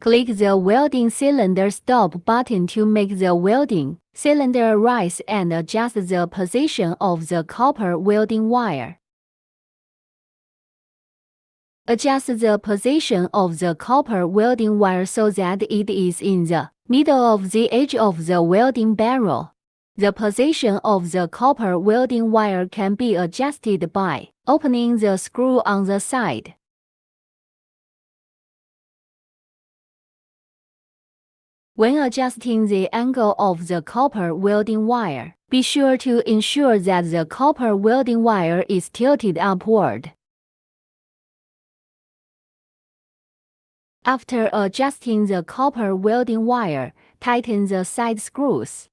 Click the welding cylinder stop button to make the welding cylinder rise and adjust the position of the copper welding wire. Adjust the position of the copper welding wire so that it is in the middle of the edge of the welding barrel. The position of the copper welding wire can be adjusted by opening the screw on the side. When adjusting the angle of the copper welding wire, be sure to ensure that the copper welding wire is tilted upward. After adjusting the copper welding wire, tighten the side screws.